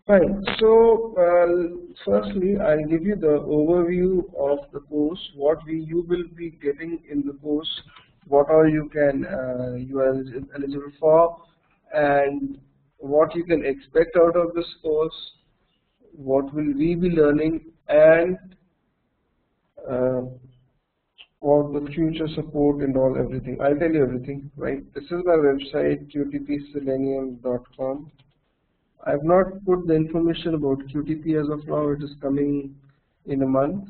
Fine. So, firstly, I'll give you the overview of the course. What you will be getting in the course, what all you are eligible for, and what you can expect out of this course. What will we be learning, and uh, what the future support and all everything. I'll tell you everything. Right. This is my website qtpselenium.com. I've not put the information about QTP as of now. It is coming in a month,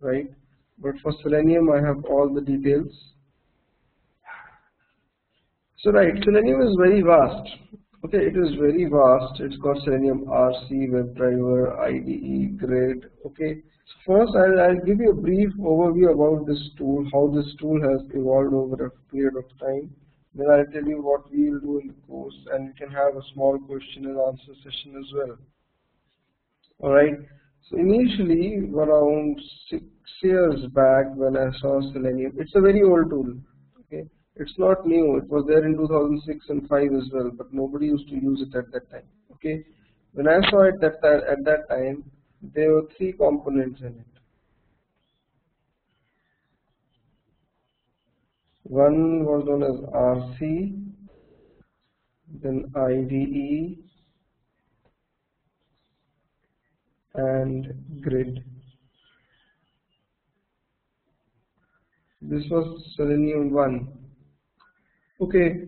right? But for Selenium, I have all the details. So, right, Selenium is very vast. Okay, it is very vast. It's got Selenium RC, Webdriver, IDE, Grid. Okay, so first I'll give you a brief overview about this tool, how this tool has evolved over a period of time. Then I'll tell you what we will do in the course, and we can have a small question and answer session as well. Alright, so initially around 6 years back when I saw Selenium, it's a very old tool. Okay, it's not new, it was there in 2006 and 5 as well, but nobody used to use it at that time. Okay, when I saw it at that time, there were 3 components in it. One was known as RC, then IDE, and Grid. This was Selenium 1. Okay,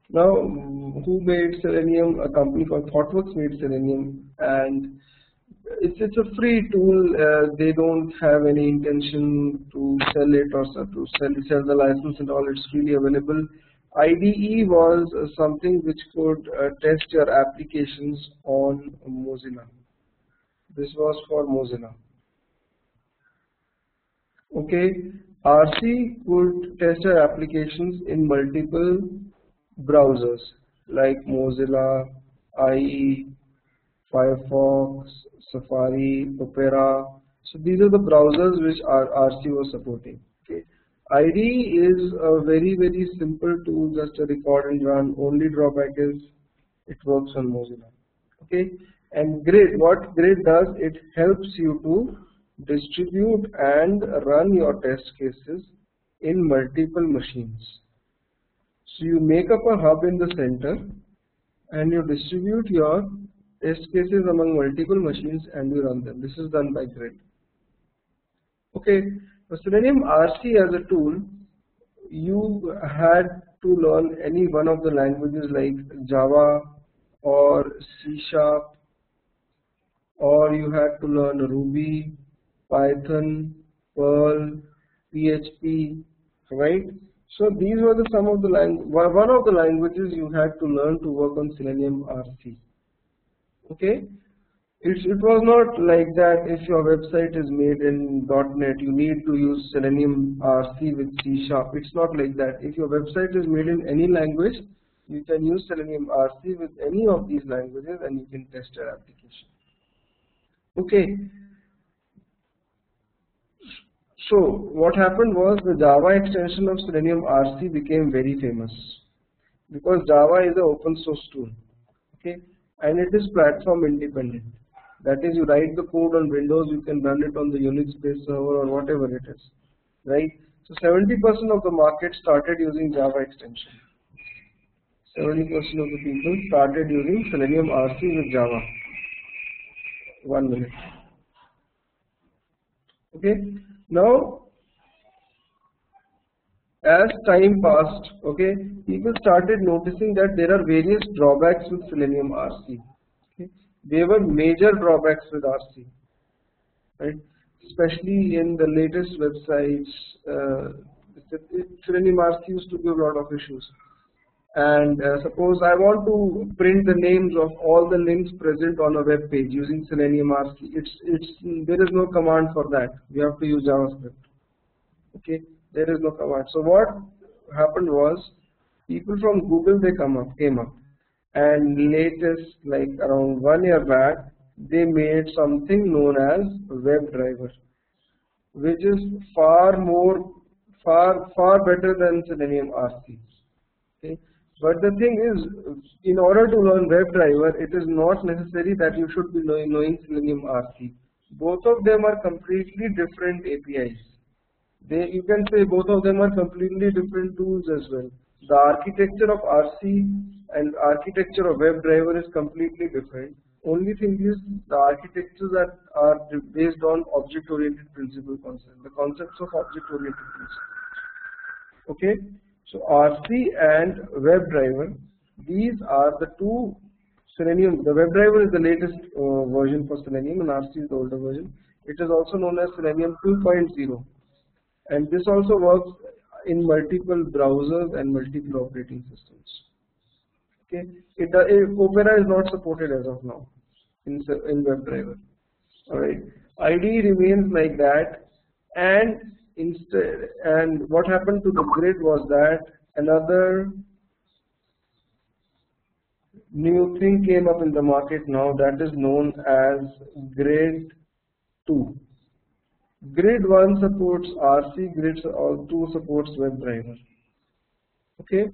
now who made Selenium? A company called ThoughtWorks made Selenium, and it's a free tool. They don't have any intention to sell it or to sell the license and all. It's freely available. IDE was something which could test your applications on Mozilla. This was for Mozilla. Okay, RC could test your applications in multiple browsers like Mozilla, IE, Firefox, Safari, Opera. So these are the browsers which RC was supporting. Okay, IDE is a very simple tool, just a record and run. Only drawback is it works on Mozilla. Okay, and Grid, what Grid does, it helps you to distribute and run your test cases in multiple machines. So you make up a hub in the center and you distribute your test cases among multiple machines and you run them. This is done by Grid. Okay, for Selenium RC as a tool, you had to learn any one of the languages like Java or C#, or you had to learn Ruby, Python, Perl, PHP, right? So these were some of the one of the languages you had to learn to work on Selenium RC. Okay, it was not like that. If your website is made in .NET, you need to use Selenium RC with C#. It's not like that. If your website is made in any language, you can use Selenium RC with any of these languages and you can test your application. Okay. So what happened was the Java extension of Selenium RC became very famous because Java is an open source tool. Okay, and it is platform independent. That is, you write the code on Windows, you can run it on the Unix-based server or whatever it is, right? So 70% of the market started using Java extension. 70% of the people started using Selenium RC with Java. 1 minute. Okay. Now, as time passed, okay, people started noticing that there are various drawbacks with Selenium RC. Okay. There were major drawbacks with RC, right? Especially in the latest websites, Selenium RC used to give a lot of issues. And suppose I want to print the names of all the links present on a web page using Selenium RC. There is no command for that. We have to use JavaScript. Okay, there is no command. So what happened was, people from Google, they came up, and latest, like around 1 year back, they made something known as Webdriver, which is far better than Selenium RC. Okay. But the thing is, in order to learn WebDriver, it is not necessary that you should be knowing Selenium RC. Both of them are completely different APIs. You can say both of them are completely different tools as well. The architecture of RC and architecture of WebDriver is completely different. Only thing is the architectures are based on object-oriented principle concept, the concepts of object-oriented principle. Okay, so RC and WebDriver, these are the two Selenium. The WebDriver is the latest version for Selenium, and RC is the older version. It is also known as Selenium 2.0. And this also works in multiple browsers and multiple operating systems. Okay, Opera is not supported as of now in WebDriver. All right, IDE remains like that, and what happened to the grid was that another new thing came up in the market now, that is known as Grid 2. Grid 1 supports RC, Grid 2 supports WebDriver. Okay.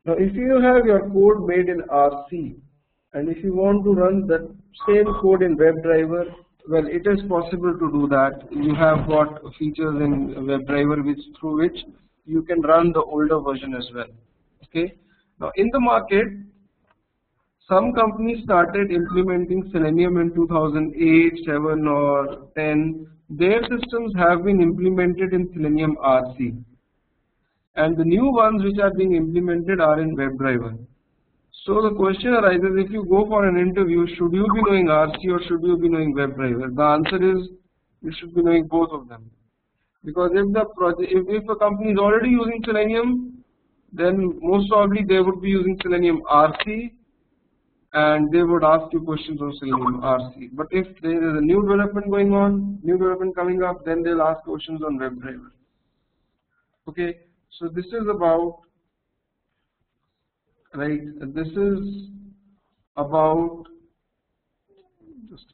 Now, if you have your code made in RC and if you want to run the same code in WebDriver, well, it is possible to do that. You have got features in WebDriver through which you can run the older version as well. Okay. Now, in the market, some companies started implementing Selenium in 2008, 7 or 10. Their systems have been implemented in Selenium RC. And the new ones which are being implemented are in WebDriver. So the question arises, if you go for an interview, should you be knowing RC or should you be knowing WebDriver? The answer is, you should be knowing both of them. Because if a company is already using Selenium, then most probably they would be using Selenium RC, and they would ask you questions on Selenium RC. But if there is a new development going on, new development coming up, then they'll ask questions on WebDriver. Okay, so this is about, right, this is about just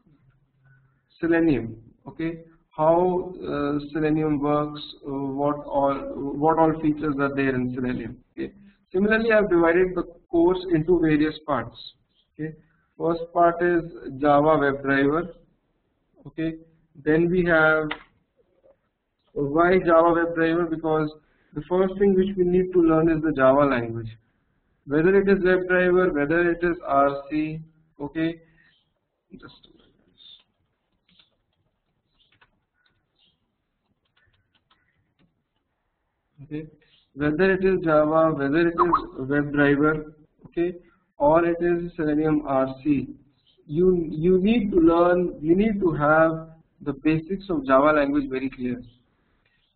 Selenium. Okay, how Selenium works, what all features are there in Selenium. Okay, similarly, I have divided the course into various parts. Okay, first part is Java WebDriver. Okay, then we have why Java WebDriver, because the first thing which we need to learn is the Java language, whether it is WebDriver, whether it is RC. Okay, just a minute. Okay, whether it is Java, whether it is WebDriver, okay, or it is Selenium RC, you need to learn, you need to have the basics of Java language very clear.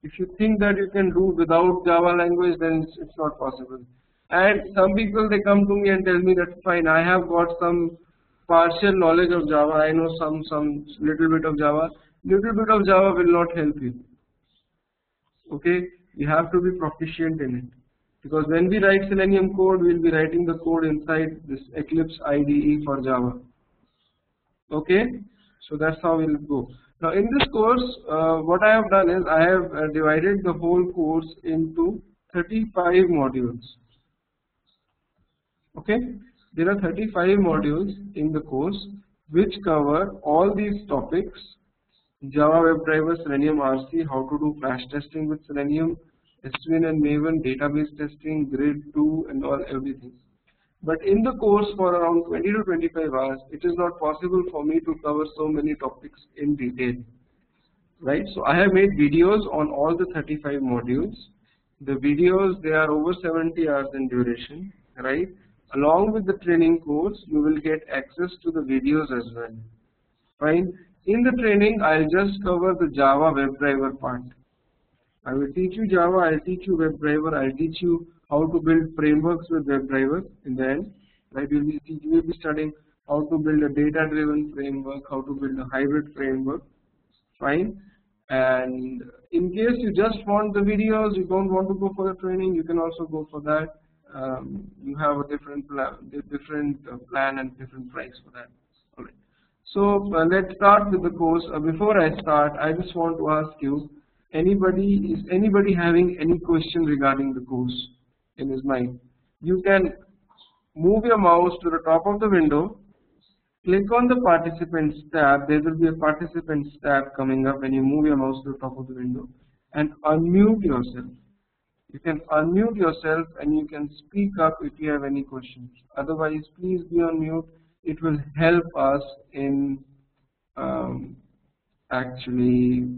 If you think that you can do without Java language, then it's not possible. And some people, they come to me and tell me that fine, I have got some partial knowledge of Java, I know some little bit of Java. Little bit of Java will not help you. Okay, you have to be proficient in it. Because when we write Selenium code, we will be writing the code inside this Eclipse IDE for Java. Okay, so that's how we will go. Now in this course, what I have done is I have divided the whole course into 35 modules. Okay, there are 35 modules in the course which cover all these topics: Java WebDriver, Selenium RC, how to do flash testing with Selenium, Swin and Maven, database testing, Grid 2 and all everything. But in the course for around 20 to 25 hours, it is not possible for me to cover so many topics in detail. Right? So I have made videos on all the 35 modules. The videos, they are over 70 hours in duration. Right? Along with the training course, you will get access to the videos as well. Fine. In the training, I'll just cover the Java WebDriver part. I will teach you Java, I'll teach you WebDriver, I'll teach you how to build frameworks with WebDriver in the end. Right? You will be studying how to build a data-driven framework, how to build a hybrid framework. Fine. And in case you just want the videos, you don't want to go for the training, you can also go for that. You have a different plan and different price for that. All right. So let's start with the course. Before I start, I just want to ask you, is anybody having any question regarding the course in his mind? You can move your mouse to the top of the window, click on the participants tab. There will be a participants tab coming up when you move your mouse to the top of the window, and unmute yourself. You can unmute yourself and you can speak up if you have any questions. Otherwise, please be on mute. It will help us in actually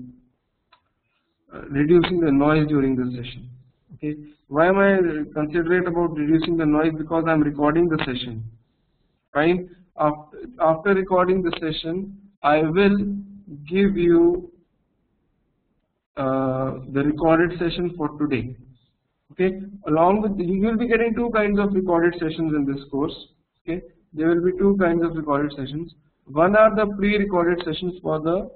reducing the noise during the session. Okay. Why am I considerate about reducing the noise? Because I am recording the session. Fine. After recording the session, I will give you the recorded session for today. Okay. Along with you will be getting two kinds of recorded sessions in this course. Okay. There will be two kinds of recorded sessions. One are the pre-recorded sessions for the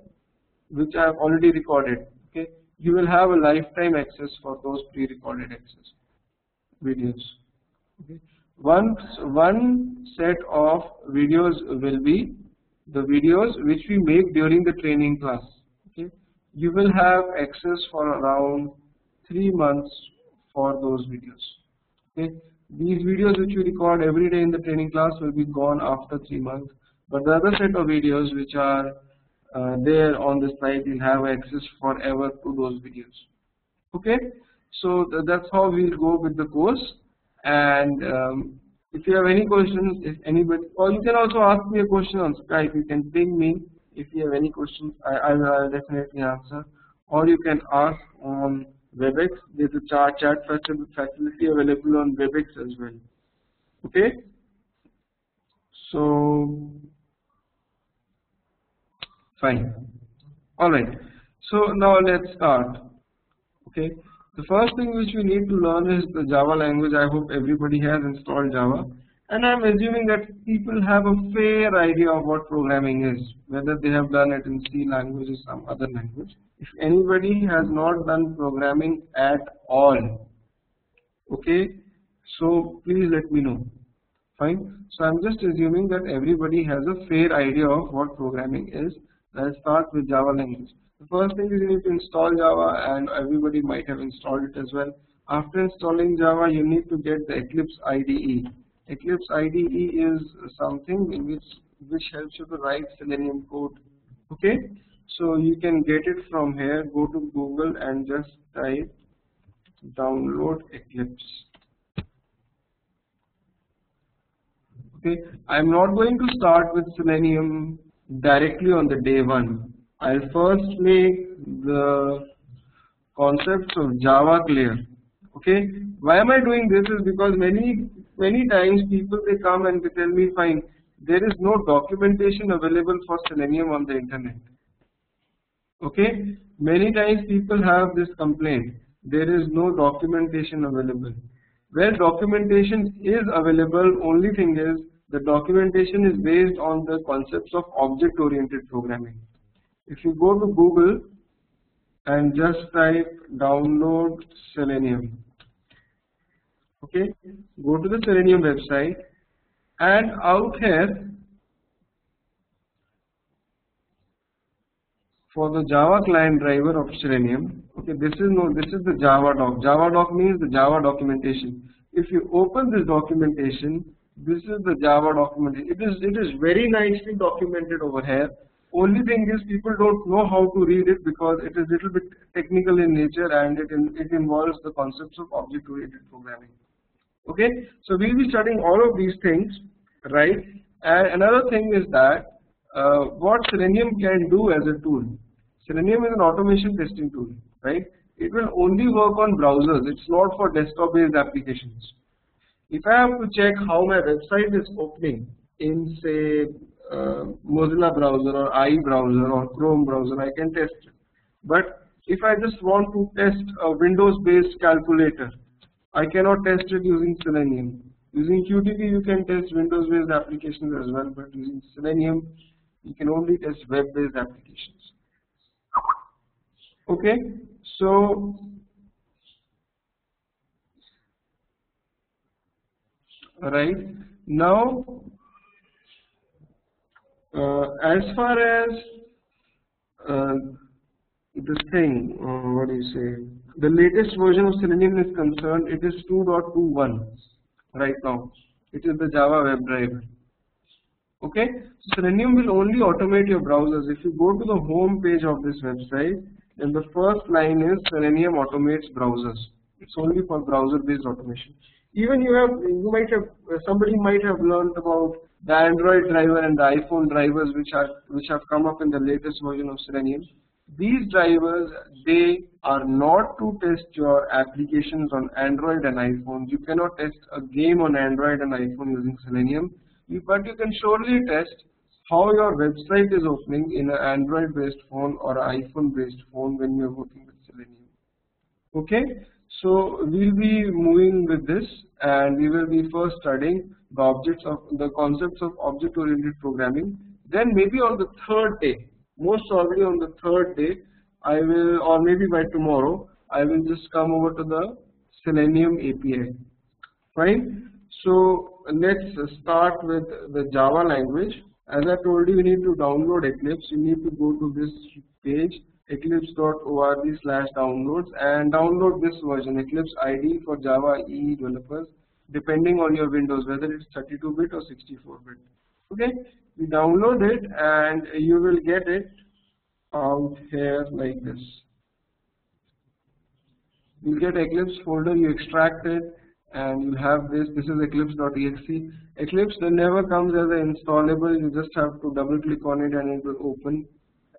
which I have already recorded. Okay. You will have a lifetime access for those pre-recorded access videos. Okay. One set of videos will be the videos which we make during the training class. Okay. You will have access for around 3 months for those videos. Okay. These videos which we record every day in the training class will be gone after 3 months. But the other set of videos which are there on the site, you'll have access forever to those videos. Okay. So that's how we'll go with the course. And if you have any questions, if anybody, or you can also ask me a question on Skype. You can ping me if you have any questions. I will definitely answer. Or you can ask on WebEx. There's a chat facility available on WebEx as well. Okay. So fine. All right. So now let's start. Okay. The first thing which we need to learn is the Java language. I hope everybody has installed Java, and I'm assuming that people have a fair idea of what programming is, whether they have done it in C language or some other language. If anybody has not done programming at all, okay, so please let me know. Fine. So I'm just assuming that everybody has a fair idea of what programming is. Let's start with Java language. The first thing is you need to install Java, and everybody might have installed it as well. After installing Java, you need to get the Eclipse IDE. Eclipse IDE is something which helps you to write Selenium code. Okay, so you can get it from here. Go to Google and just type download Eclipse. Okay, I'm not going to start with Selenium directly on the day one. I'll first make the concepts of Java clear. Okay, why am I doing this is because many times people they come and they tell me, fine, there is no documentation available for Selenium on the internet. Okay, many times people have this complaint, there is no documentation available. Well, documentation is available, only thing is the documentation is based on the concepts of object-oriented programming. If you go to Google and just type download Selenium, okay, go to the Selenium website, and out here for the Java client driver of Selenium, okay, this is the Java doc. Java doc means the Java documentation. If you open this documentation, this is the Java documentation. It is very nicely documented over here. Only thing is people don't know how to read it because it is a little bit technical in nature, and it involves the concepts of object-oriented programming. Okay, so we'll be studying all of these things, right? And another thing is that what Selenium can do as a tool. Selenium is an automation testing tool, right? It will only work on browsers. It's not for desktop-based applications. If I have to check how my website is opening in, say, Mozilla browser or IE browser or Chrome browser, I can test it. But if I just want to test a Windows-based calculator, I cannot test it using Selenium. Using QTP, you can test Windows-based applications as well, but using Selenium, you can only test web-based applications. Okay, so right now, as far as this thing, what do you say? The latest version of Selenium is concerned, it is 2.21. right now. It is the Java WebDriver. Okay, so Selenium will only automate your browsers. If you go to the home page of this website, then the first line is Selenium automates browsers. It's only for browser-based automation. Even somebody might have learned about the Android driver and the iPhone drivers which have come up in the latest version of Selenium. These drivers, they are not to test your applications on Android and iPhone. You cannot test a game on Android and iPhone using Selenium. But you can surely test how your website is opening in an Android based phone or an iPhone based phone when you are working with Selenium. Okay, so we'll be moving with this, and we will be first studying the concepts of object oriented programming. Then maybe on the third day, most probably on the third day, I will, or maybe by tomorrow, I will just come over to the Selenium API. Fine. So let's start with the Java language. As I told you, you need to download Eclipse. You need to go to this page, eclipse.org/downloads, and download this version, Eclipse IDE for Java EE developers, depending on your Windows, whether it's 32-bit or 64-bit. Okay, you download it and you will get it out here like this. You get Eclipse folder, you extract it, and you have this. This is eclipse.exe. Eclipse never comes as an installable. You just have to double click on it and it will open.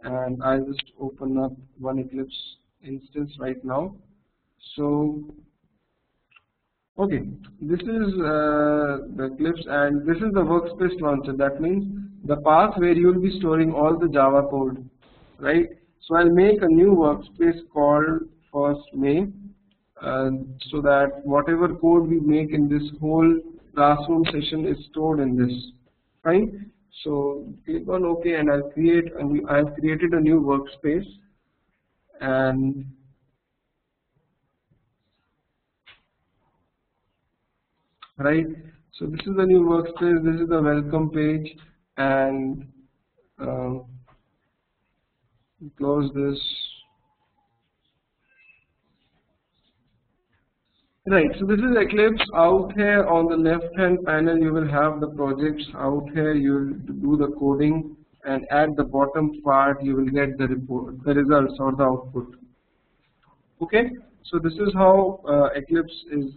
And I just open up one Eclipse instance right now. So okay, this is the Eclipse, and this is the workspace launcher. That means the path where you will be storing all the Java code, right? So I'll make a new workspace called first May. So that whatever code we make in this whole classroom session is stored in this. Fine. So click on OK, and I've created a new workspace, and right. So this is the new workspace. This is the welcome page, and close this. Right, so this is Eclipse. Out here on the left hand panel you will have the projects. Out here you will do the coding, and at the bottom part you will get the results or the output. Okay, so this is how Eclipse is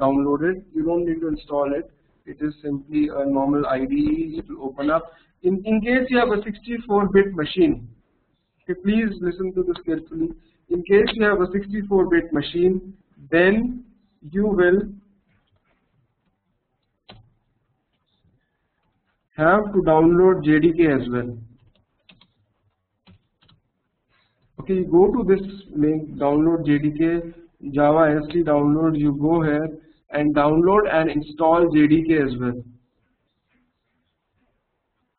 downloaded. You don't need to install it. It is simply a normal IDE. It will open up. In case you have a 64-bit machine, okay, please listen to this carefully. In case you have a 64-bit machine, then you will have to download JDK as well. Okay, you go to this link, download JDK, Java ST download. You go here and download and install JDK as well.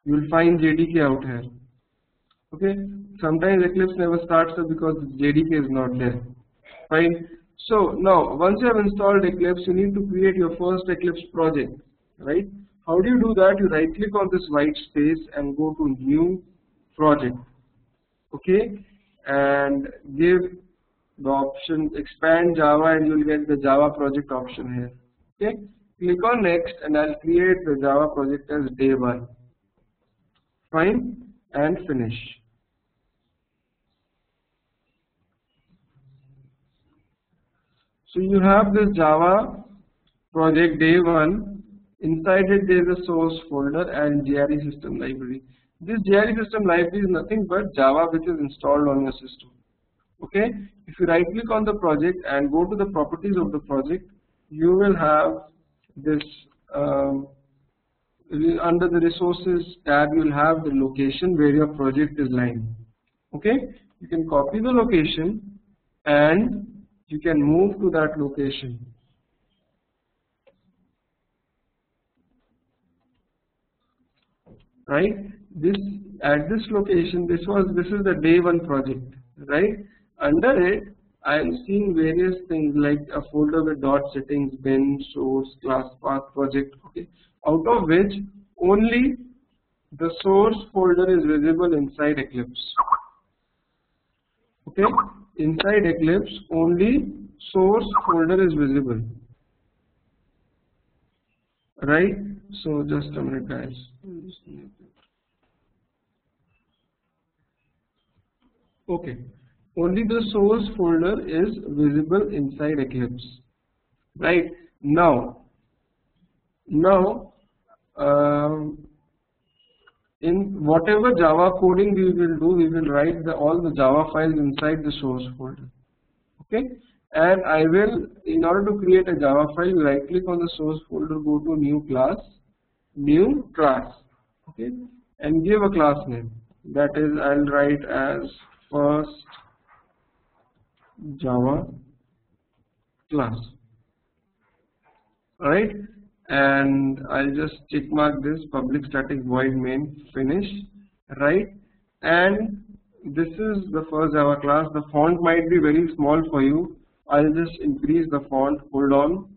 You will find JDK out here. Okay, sometimes Eclipse never starts up because JDK is not there. Fine. So now, once you have installed Eclipse, you need to create your first Eclipse project, right? How do you do that? You right click on this white space and go to New Project, okay? And give the option Expand Java, and you will get the Java project option here, okay? Click on Next, and I'll create the Java project as day 1. Fine, and finish. So you have this Java project day 1. Inside it there is a source folder and JRE system library. This JRE system library is nothing but Java which is installed on your system. Okay. If you right click on the project and go to the properties of the project, you will have this under the resources tab. You will have the location where your project is lying. Okay. You can copy the location and you can move to that location. Right? At this location, this is the day 1 project. Right? Under it, I am seeing various things like a folder with dot settings, bin, source, class path, project. Okay. Out of which only the source folder is visible inside Eclipse. Okay. Inside Eclipse, only source folder is visible. right? So just a minute, guys. Okay, only the source folder is visible inside Eclipse, right? Now in whatever Java coding we will do, we will write all the Java files inside the source folder. Okay, and I will, in order to create a Java file, right click on the source folder, go to new class, okay, and give a class name. That is, I'll write as first Java class. Alright, and I'll just check mark this public static void main finish, right? And this is the first Java class. The font might be very small for you. I'll just increase the font. Hold on.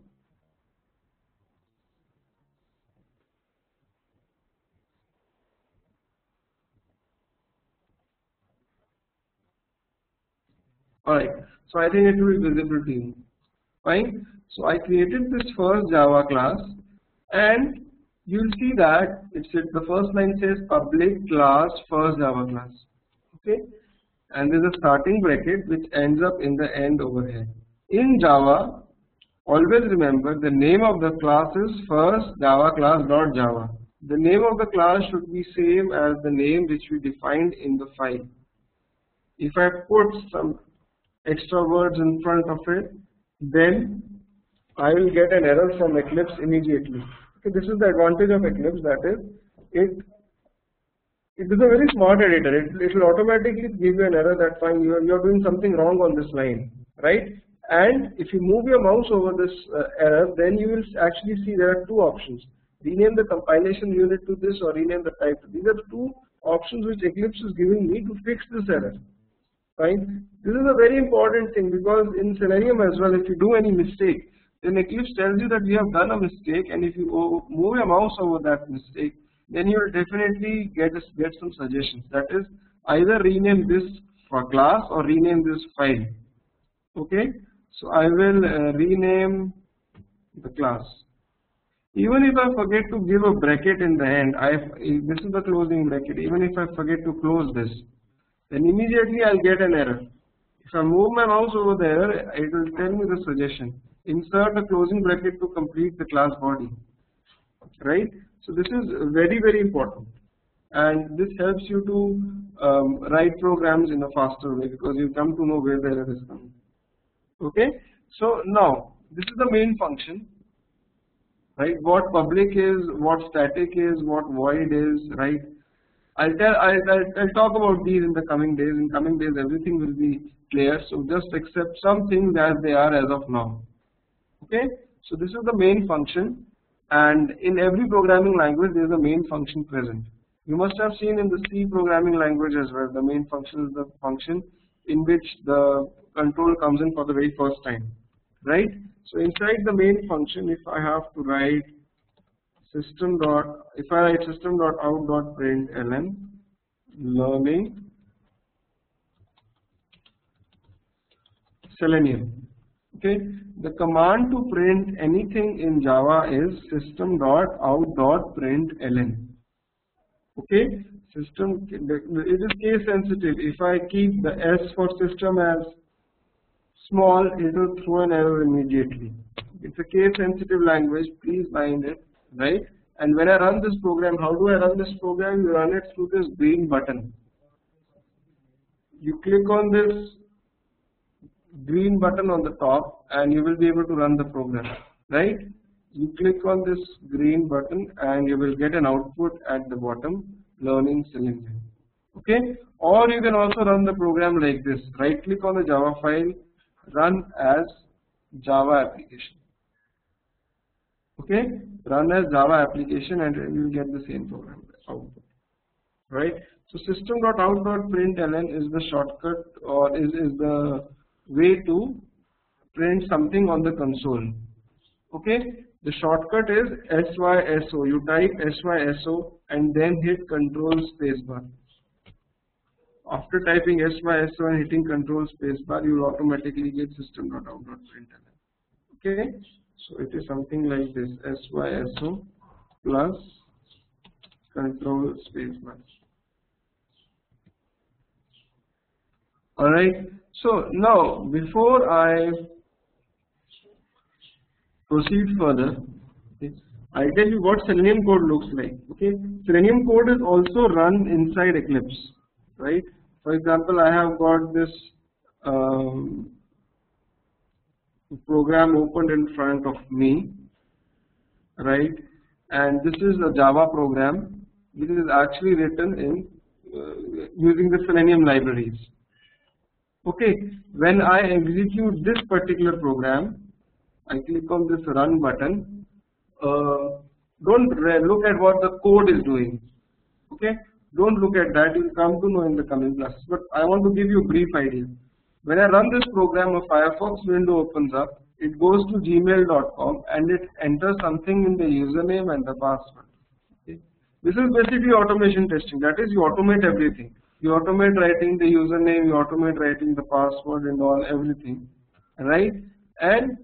Alright, so I think it will be visible to you. Fine. So I created this first Java class, and you'll see that the first line says public class first Java class. Okay, and there's a starting bracket which ends up in the end over here. In Java, always remember the name of the class is first Java class dot Java. The name of the class should be same as the name which we defined in the file. If I put some extra words in front of it, then I will get an error from Eclipse immediately. Okay, this is the advantage of Eclipse, that is, it is a very smart editor. It will automatically give you an error that fine, you are doing something wrong on this line, right? And if you move your mouse over this error, then you will actually see there are two options: rename the compilation unit to this or rename the type. These are the two options which Eclipse is giving me to fix this error. Fine. This is a very important thing, because in Selenium as well, if you do any mistake, then Eclipse tells you that we have done a mistake, and if you move your mouse over that mistake, then you will definitely get some suggestions. That is, either rename this for class or rename this file. Okay, so I will rename the class. Even if I forget to give a bracket in the end, this is the closing bracket. Even if I forget to close this, then immediately I'll get an error. If I move my mouse over there, it will tell me the suggestion: insert a closing bracket to complete the class body. Right? So this is very, very important, and this helps you to write programs in a faster way, because you come to know where the error is coming. Okay? So now this is the main function. Right? What public is, what static is, what void is. Right? I'll talk about these in the coming days. In coming days, everything will be clear. So just accept some things as they are as of now. Okay. So this is the main function, and in every programming language there is a main function present. You must have seen in the C programming language as well. The main function is the function in which the control comes in for the very first time. Right. So inside the main function, if I have to write system.out.println learning Selenium. Okay, the command to print anything in Java is system.out.println. Okay, it is case sensitive. If I keep the S for system as small, it will throw an error immediately. It's a case sensitive language, please mind it. Right? And when I run this program, how do I run this program? You run it through this green button. You click on this green button on the top, and you will be able to run the program. Right? You click on this green button, and you will get an output at the bottom: learning Selenium. Okay? Or you can also run the program like this: right click on the Java file, run as Java application. Okay, run as Java application, and you will get the same program output. Right? So system.out.println is the shortcut, or is the way to print something on the console. Okay, the shortcut is SYSO. You type SYSO and then hit Control spacebar. After typing SYSO and hitting Control spacebar, you will automatically get system.out.println. Okay. So it is something like this: SYSO plus control space bar. Alright, so now before I proceed further, okay, I'll tell you what Selenium code looks like. Okay, Selenium code is also run inside Eclipse, right? For example, I have got this program opened in front of me, right? And this is a Java program which is actually written in using the Selenium libraries. Okay, when I execute this particular program, I click on this run button. Don't look at what the code is doing. Okay, don't look at that. You'll come to know in the coming classes. But I want to give you a brief idea. When I run this program, a Firefox window opens up. It goes to gmail.com and it enters something in the username and the password. Okay. This is basically automation testing. That is, you automate everything. You automate writing the username, you automate writing the password and all everything, right? And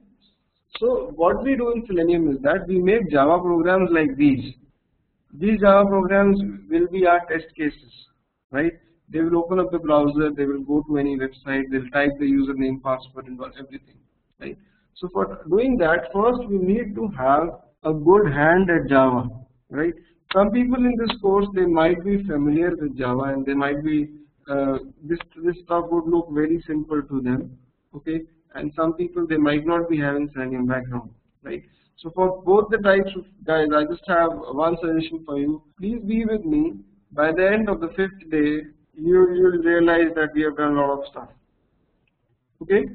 so what we do in Selenium is that we make Java programs like these. These Java programs will be our test cases, right? They will open up the browser, they will go to any website, they'll type the username, password and all everything, right? So for doing that, first we need to have a good hand at Java, right? Some people in this course, they might be familiar with Java and they might be, this stuff would look very simple to them, okay? And some people, they might not be having Selenium background, right? So for both the types of guys, I just have one suggestion for you. Please be with me. By the end of the 5th day, you'll realize that we have done a lot of stuff. Okay,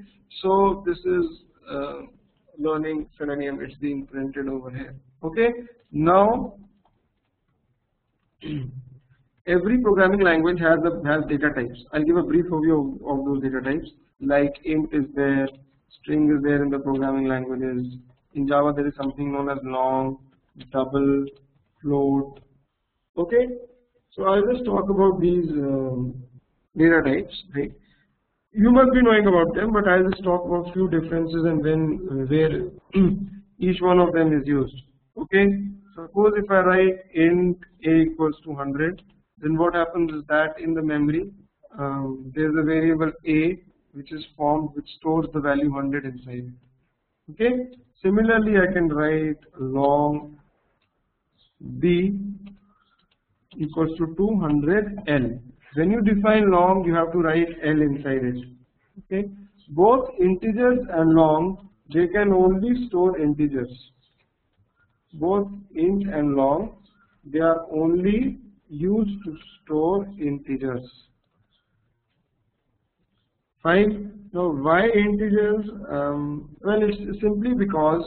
so this is learning Selenium. It's being printed over here. Okay, now every programming language has data types. I'll give a brief overview of those data types. Like int is there, string is there in the programming languages. In Java, there is something known as long, double, float. Okay, so I'll just talk about these data types. Right? You must be knowing about them, but I'll just talk about few differences and when where each one of them is used. Okay, suppose if I write int a equals to 100, then what happens is that in the memory there is a variable a which is formed which stores the value 100 inside it. Okay. Similarly, I can write long b equals to 200l. When you define long, you have to write l inside it. Okay. Both integers and long, they can only store integers. Both int and long, they are only used to store integers. Fine. Now, why integers? Well, it's simply because.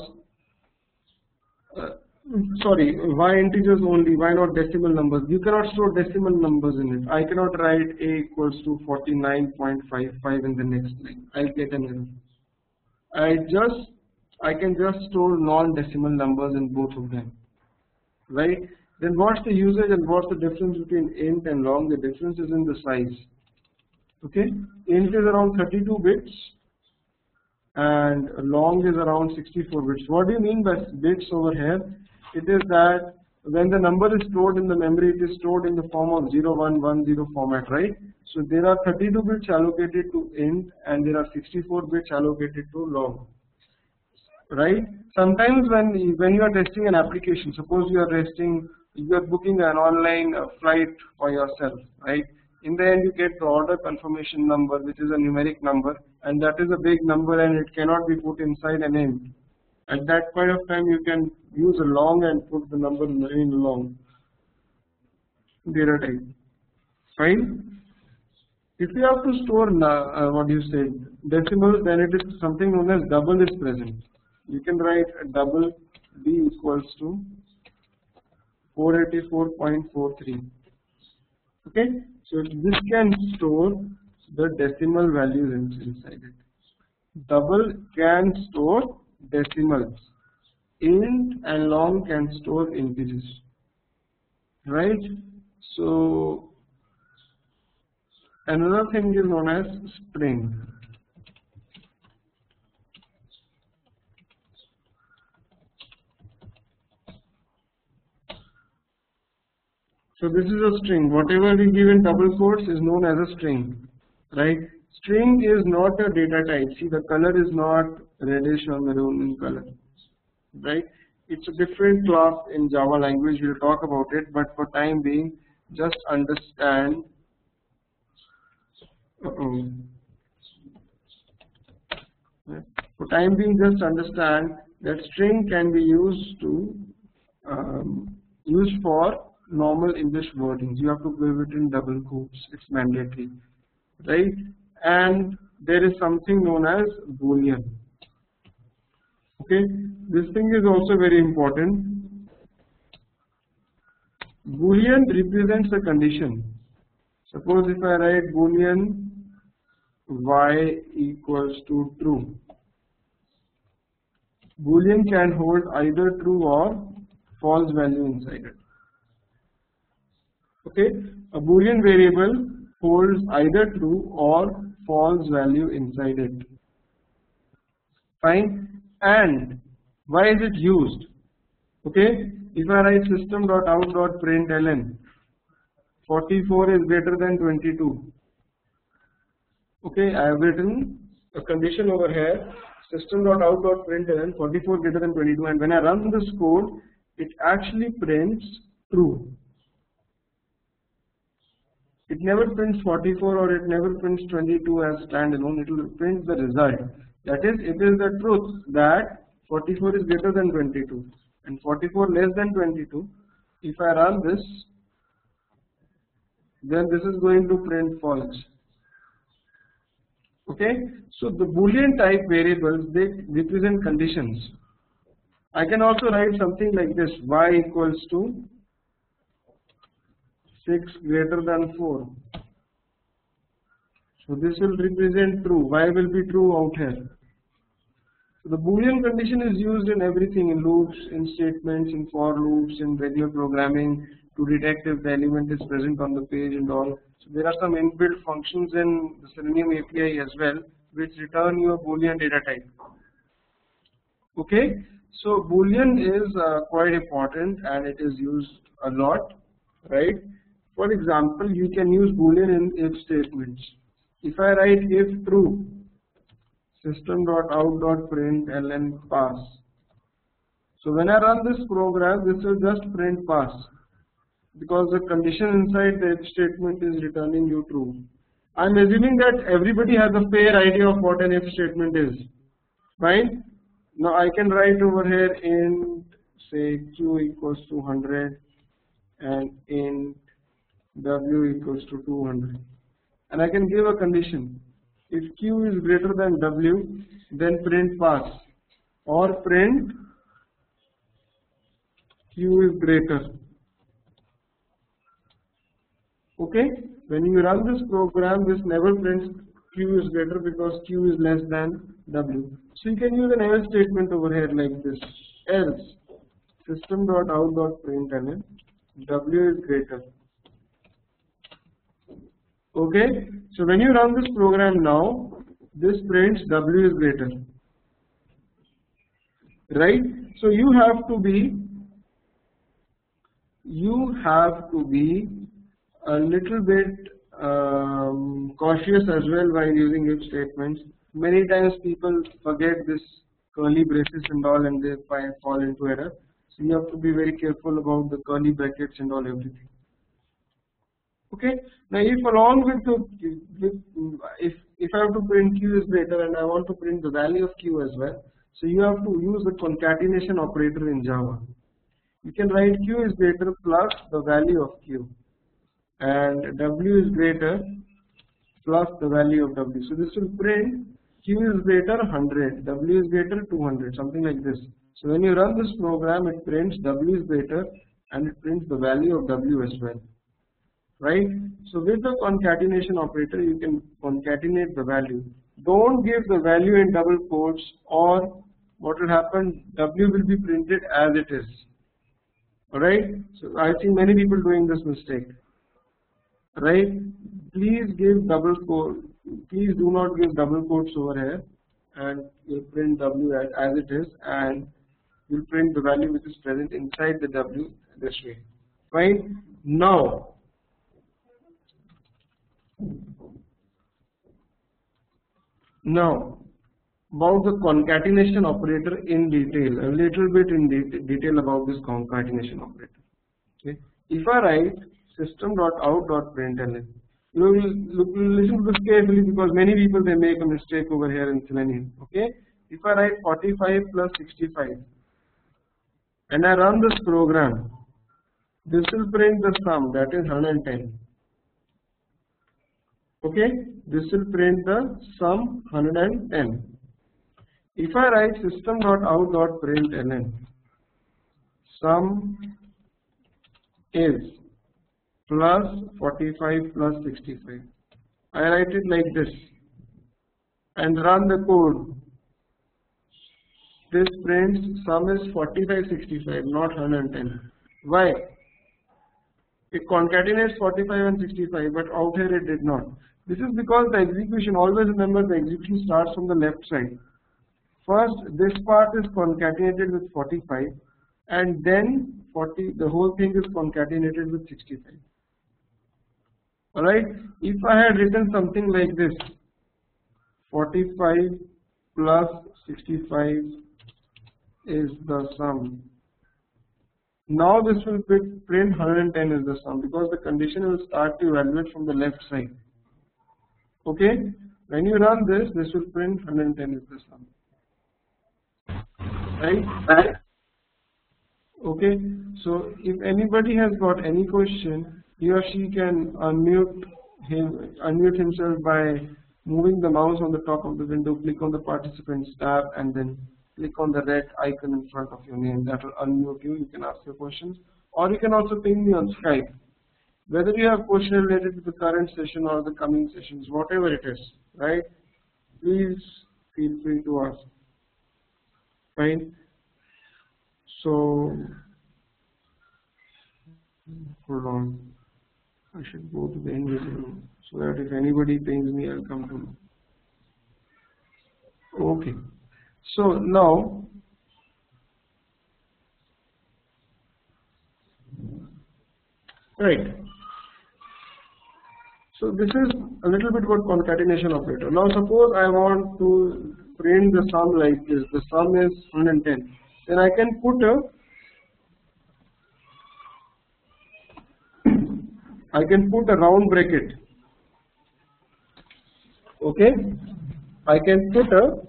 Sorry, why integers only? Why not decimal numbers? You cannot store decimal numbers in it. I cannot write a equals to 49.55 in the next line. I'll get an error. I can just store non-decimal numbers in both of them, right? Then what's the usage and what's the difference between int and long? The difference is in the size. Okay, int is around 32 bits and long is around 64 bits. What do you mean by bits over here? It is that when the number is stored in the memory, it is stored in the form of 0110 format, right? So there are 32 bits allocated to int and there are 64 bits allocated to long, right? Sometimes when you are testing an application, suppose you are booking an online flight for yourself, right? In the end, you get the order confirmation number, which is a numeric number, and that is a big number and it cannot be put inside an int. At that point of time, you can use a long and put the number in long data type. Fine. If you have to store decimals, then it is something known as double is present. You can write a double b equals to 484.43. Okay, so this can store the decimal values inside it. Double can store decimals. Int and long can store integers, right? So another thing is known as string. So this is a string. Whatever we give in double quotes is known as a string, right? String is not a data type. See, the color is not reddish or maroon in color, right? It's a different class in Java language. We'll talk about it, but for time being, just understand. For time being, just understand that string can be used for normal English wordings. You have to give it in double quotes. It's mandatory, right? And there is something known as Boolean. Okay, this thing is also very important. Boolean represents a condition. Suppose if I write Boolean y equals to true. Boolean can hold either true or false value inside it. Okay, a Boolean variable holds either true or false value inside it. Fine. And why is it used? Okay, if I write system.out.println 44 is greater than 22. Okay, I have written a condition over here, system.out.println 44 greater than 22, and when I run this code, it actually prints true. It never prints 44 or it never prints 22 as standalone. It will print the result. That is, it is the truth that 44 is greater than 22 and 44 less than 22. If I run this, then this is going to print false. Okay, so the Boolean type variables, they represent conditions. I can also write something like this: y equals to 6 greater than 4. So this will represent true. Y will be true out here. So the Boolean condition is used in everything, in loops, in statements, in for loops, in regular programming, to detect if the element is present on the page and all. So there are some inbuilt functions in the Selenium API as well, which return you a Boolean data type. Okay, so Boolean is quite important and it is used a lot, right? For example, you can use Boolean in if statements. If I write if true, system.out.println pass. So when I run this program, this will just print pass, because the condition inside the if statement is returning you true. I am assuming that everybody has a fair idea of what an if statement is. Fine. Now I can write over here int say q equals to 100 and int w equals to 200, and I can give a condition. If q is greater than w, then print pass, or print q is greater. Okay, when you run this program, this never prints q is greater because q is less than w. So you can use an else statement over here like this: else system.out.println w is greater. Okay, so when you run this program now, this prints w is greater, right? So you have to be a little bit cautious as well while using if statements. Many times people forget this curly braces and all, and they fall into error. So you have to be very careful about the curly brackets and all, everything. Okay. Now, if along with if I have to print q is greater and I want to print the value of q as well, so you have to use the concatenation operator in Java. You can write q is greater plus the value of q, and w is greater plus the value of w. So this will print q is greater 100, w is greater 200, something like this. So when you run this program, it prints w is greater and it prints the value of w as well, right? So with the concatenation operator, you can concatenate the value. Don't give the value in double quotes, or what will happen, w will be printed as it is. Alright, so I see many people doing this mistake. Right? Please give double quote. Please do not give double quotes over here, and you'll print w as it is, and you'll print the value which is present inside the w this way. Fine. Now about the concatenation operator in detail, a little bit in detail about this concatenation operator. Okay. If I write system.out.println, you will listen to this carefully because many people they make a mistake over here in Selenium. Okay. If I write 45 plus 65 and I run this program, this will print the sum, that is 110. Okay, this will print the sum 110. If I write system.out.println, sum is plus 45 plus 65. I write it like this and run the code. This prints sum is 4565, not 110. Why? It concatenates 45 and 65, but out here it did not. This is because the execution, always remember the execution starts from the left side. First, this part is concatenated with 45, and then the whole thing is concatenated with 65. Alright, if I had written something like this, 45 plus 65 is the sum. Now this will print 110 is the sum because the condition will start to evaluate from the left side. Okay, when you run this, this will print 110 is the sum. Right? Okay, so if anybody has got any question, he or she can unmute himself by moving the mouse on the top of the window, click on the participants tab, and then click on the red icon in front of your name. That will unmute you. You can ask your questions, or you can also ping me on Skype. Whether you have question related to the current session or the coming sessions, whatever it is, right? Please feel free to ask. Fine. So hold on. I should go to the invisible so that if anybody pings me, I'll come to know. Okay. So now, right. So this is a little bit about concatenation operator. Now suppose I want to print the sum like this. The sum is 110. Then I can put a round bracket. Okay, I can put a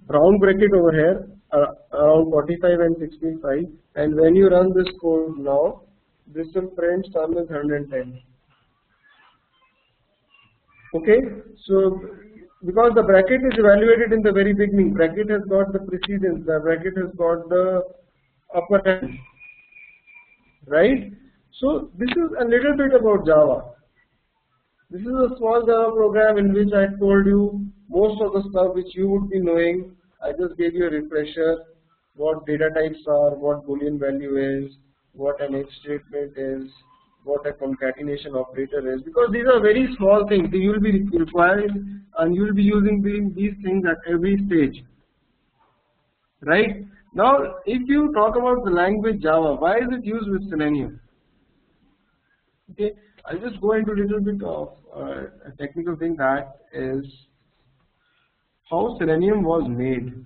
round bracket over here around 45 and 65, and when you run this code now, this will print sum is 110. Okay, so because the bracket is evaluated in the very beginning, bracket has got the precedence, the bracket has got the upper hand, right? So this is a little bit about Java. This is a small Java program in which I told you most of the stuff which you would be knowing. I just gave you a refresher, what data types are, what Boolean value is, what an if statement is, what a concatenation operator is, because these are very small things. You will be requiring and you will be using these things at every stage, right? Now, if you talk about the language Java, why is it used with Selenium? Okay, I'll just go into a little bit of a technical thing, that is how Selenium was made.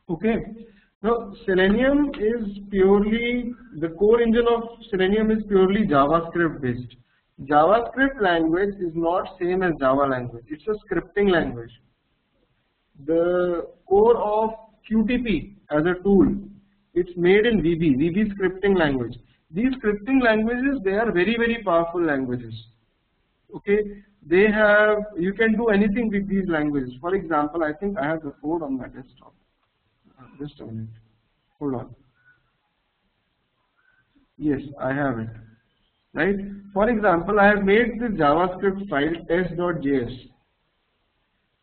Okay, now Selenium is purely, the core engine of Selenium is purely JavaScript based. JavaScript language is not same as Java language, it's a scripting language. The core of QTP as a tool, it's made in VB scripting language. These scripting languages, they are very, very powerful languages. Okay, they have, you can do anything with these languages. For example, I think I have the code on my desktop. Just a minute, hold on. Yes, I have it. Right. For example, I have made this JavaScript file test.js.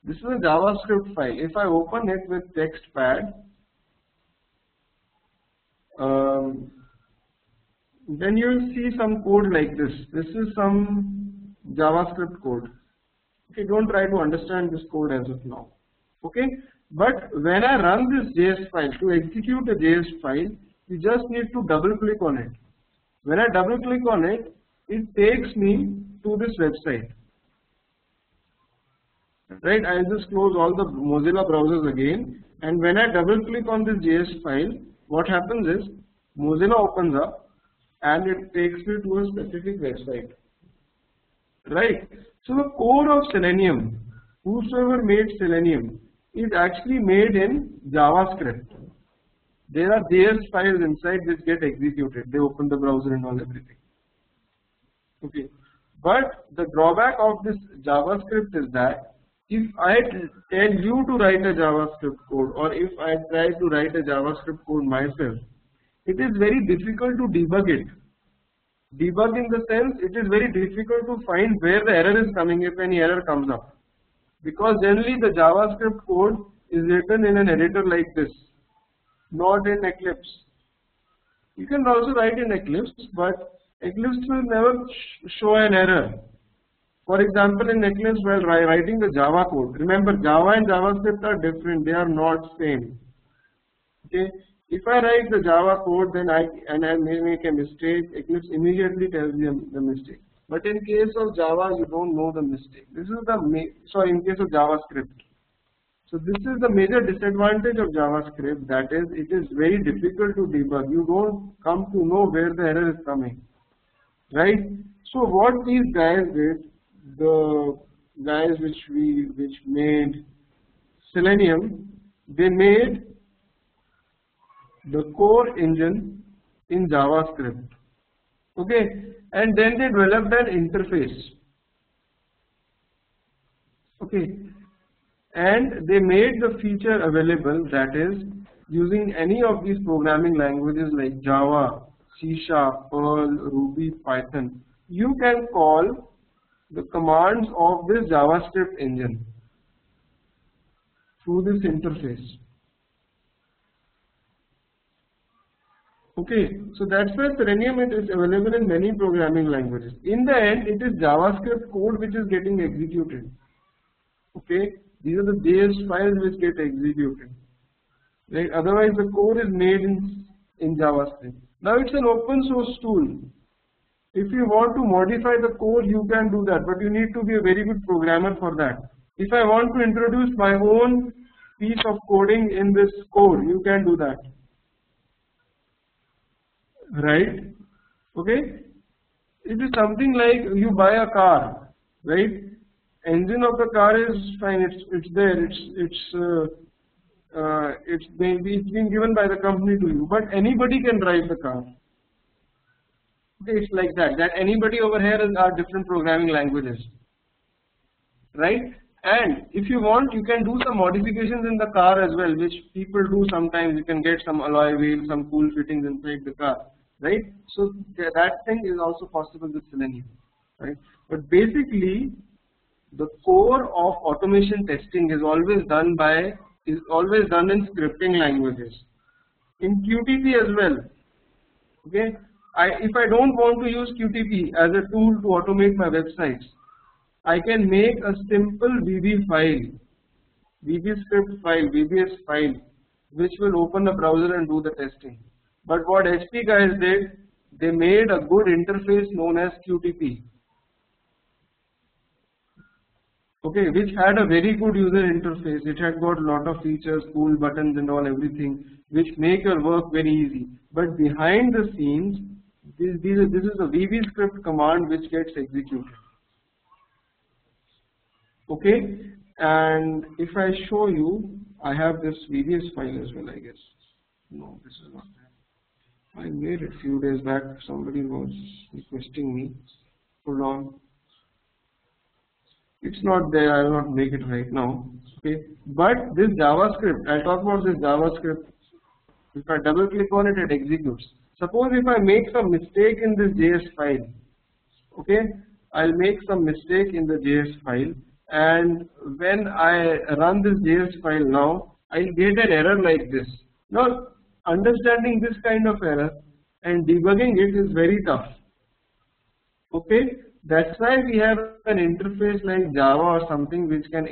This is a JavaScript file. If I open it with TextPad, then you will see some code like this. This is some JavaScript code. Okay, don't try to understand this code as of now. Okay, but when I run this JS file, to execute a JS file, you just need to double click on it. When I double click on it, it takes me to this website. Right, I'll just close all the Mozilla browsers again, and when I double click on this JS file, what happens is Mozilla opens up and it takes me to a specific website. Right, so the core of Selenium, whosoever made Selenium, is actually made in JavaScript. There are JS files inside which get executed. They open the browser and all everything. Okay, but the drawback of this JavaScript is that if I tell you to write a JavaScript code, or if I try to write a JavaScript code myself, it is very difficult to debug it. Debug in the sense, it is very difficult to find where the error is coming if any error comes up. Because generally the JavaScript code is written in an editor like this, not in Eclipse. You can also write in Eclipse, but Eclipse will never show an error. For example, in Eclipse, while writing the Java code, remember Java and JavaScript are different, they are not same. Okay, if I write the Java code, then I may make a mistake, Eclipse immediately tells me the mistake. But in case of Java, you don't know the mistake. This is the in case of JavaScript. So this is the major disadvantage of JavaScript, that is, it is very difficult to debug. You don't come to know where the error is coming, right? So what these guys did, the guys which made Selenium, they made the core engine in JavaScript. Okay, and then they developed an interface. Okay, and they made the feature available, that is, using any of these programming languages like Java, C#, Perl, Ruby, Python, you can call the commands of this JavaScript engine through this interface. Okay, so that's why Selenium is available in many programming languages. In the end, it is JavaScript code which is getting executed. Okay, these are the JS files which get executed. Right? Otherwise, the code is made in JavaScript. Now it's an open source tool. If you want to modify the code, you can do that, but you need to be a very good programmer for that. If I want to introduce my own piece of coding in this code, you can do that. Right? Okay? It is something like you buy a car, right? Engine of the car is fine, it's there, it's been given by the company to you, but anybody can drive the car. Okay, it's like that anybody over here are different programming languages, right? And if you want, you can do some modifications in the car as well, which people do sometimes. You can get some alloy wheels, some cool fittings inside the car, right? So that thing is also possible with Selenium, right? But basically, the core of automation testing is always done in scripting languages, in QTP as well. Okay, if I don't want to use QTP as a tool to automate my websites, I can make a simple VB file, VB script file, VBS file, which will open the browser and do the testing. But what HP guys did, they made a good interface known as QTP. Okay, which had a very good user interface. It had got a lot of features, cool buttons and all, everything, which make your work very easy. But behind the scenes, this is a VB script command which gets executed. Okay, and if I show you, I have this VBS file as well, I guess. No, this is not there. I made it a few days back. Somebody was requesting me. Hold on. It's not there, I will not make it right now. Okay, but this JavaScript, I'll talk about this JavaScript. If I double click on it, it executes. Suppose if I make some mistake in this JS file, okay, I'll make some mistake in the JS file, and when I run this JS file now, I'll get an error like this. Now, understanding this kind of error and debugging it is very tough. Okay. That's why we have an interface like Java or something which can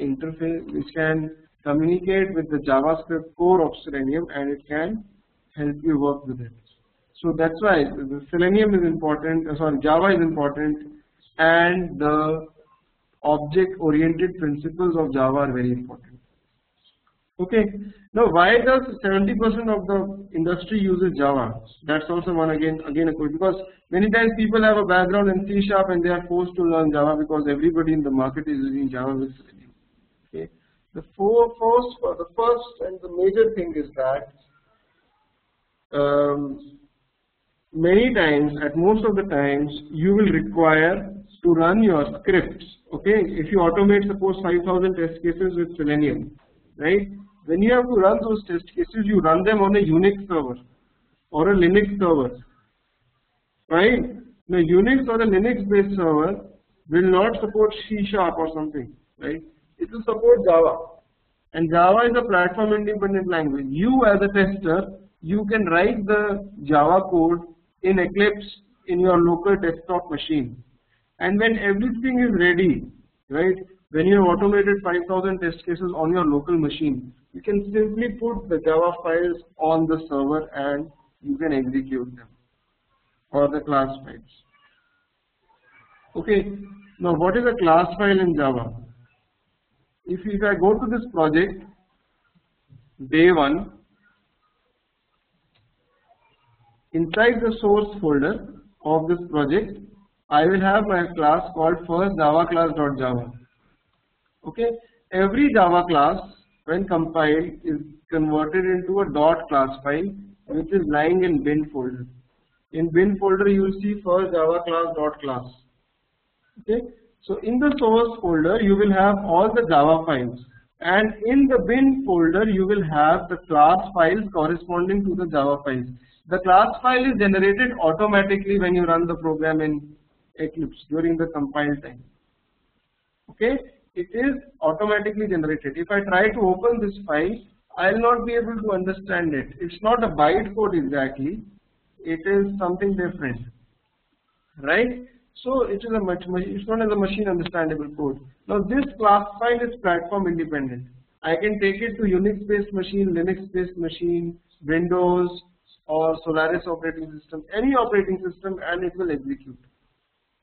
communicate with the JavaScript core of Selenium, and it can help you work with it. So that's why the Selenium is important, Java is important, and the object-oriented principles of Java are very important. Okay. Now, why does 70% of the industry uses Java? That's also one again a question, because many times people have a background in C# and they are forced to learn Java because everybody in the market is using Java with Selenium. Okay. The first and the major thing is that many times, at most of the times, you will require to run your scripts. Okay, if you automate suppose 5,000 test cases with Selenium, right? When you have to run those test cases, you run them on a Unix server or a Linux server, right? The Unix or the Linux-based server will not support C# or something, right? It will support Java, and Java is a platform-independent language. You as a tester, you can write the Java code in Eclipse in your local desktop machine, and when everything is ready, right, when you have automated 5,000 test cases on your local machine, you can simply put the Java files on the server and you can execute them, or the class files. Okay, now what is a class file in Java? If I go to this project, day 1, inside the source folder of this project, I will have my class called first Java class.java. Okay, every Java class when compiled is converted into a .class file which is lying in bin folder. In bin folder you will see first Java class.class. Okay, so in the source folder you will have all the Java files, and in the bin folder you will have the class files corresponding to the Java files. The class file is generated automatically when you run the program in Eclipse during the compile time. Okay, it is automatically generated. If I try to open this file, I will not be able to understand it. It's not a bytecode exactly. It is something different, right? So it is it's not as a machine understandable code. Now this class file is platform independent. I can take it to Unix based machine, Linux based machine, Windows or Solaris operating system, any operating system, and it will execute.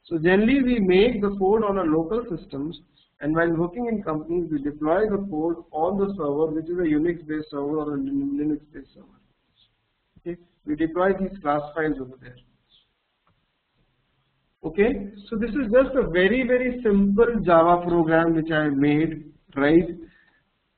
So generally we make the code on our local systems, and while working in companies we deploy the code on the server, which is a Unix based server or a Linux based server. Okay, we deploy these class files over there. Okay, so this is just a very simple Java program which I have made, right?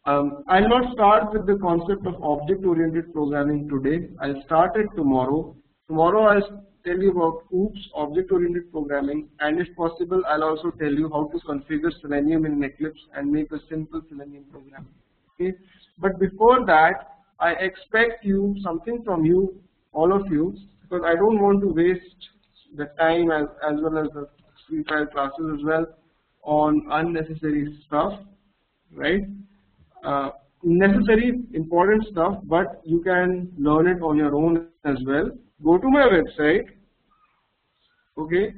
I'll not start with the concept of object-oriented programming today. I'll start it tomorrow. Tomorrow I'll tell you about OOPS, object-oriented programming, and if possible I'll also tell you how to configure Selenium in Eclipse and make a simple Selenium program. Okay, but before that I expect something from you, all of you, because I don't want to waste the time as well as the free trial classes as well on unnecessary stuff, right? Necessary important stuff, but you can learn it on your own as well. Go to my website, okay,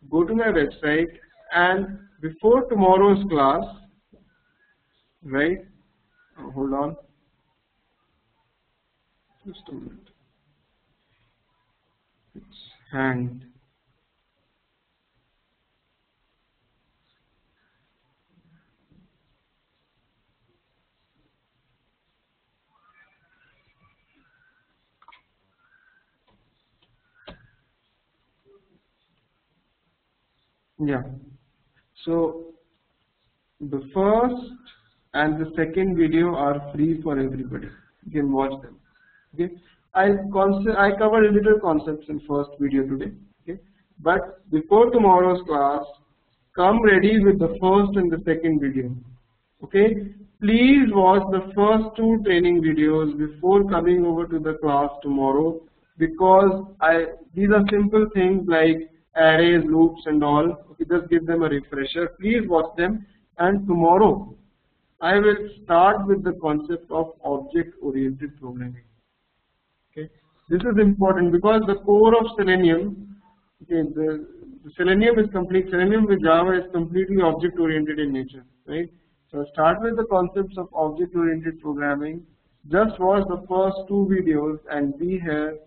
go to my website, and before tomorrow's class, right, hold on, just a minute, it's hanged. Yeah, so the first and the second video are free for everybody. You can watch them. Okay, I covered a little concepts in first video today. Okay, but before tomorrow's class, come ready with the first and the second video. Okay, please watch the first 2 training videos before coming over to the class tomorrow, because these are simple things like arrays, loops and all. Okay, just give them a refresher. Please watch them, and tomorrow I will start with the concept of object-oriented programming. Okay, this is important because the core of Selenium, okay, the Selenium is complete. Selenium with Java is completely object-oriented in nature, right? So start with the concepts of object-oriented programming. Just watch the first two videos and be here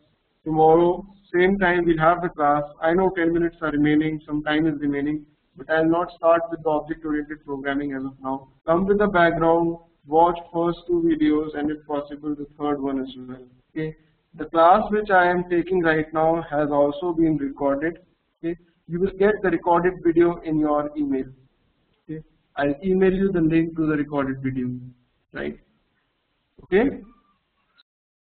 tomorrow. Same time we'll have the class. I know 10 minutes are remaining, some time is remaining, but I'll not start with the object-oriented programming as of now. Come with the background, watch first two videos and if possible the third one as well. Okay. The class which I am taking right now has also been recorded. Okay. You will get the recorded video in your email. Okay. I'll email you the link to the recorded video. Right. Okay.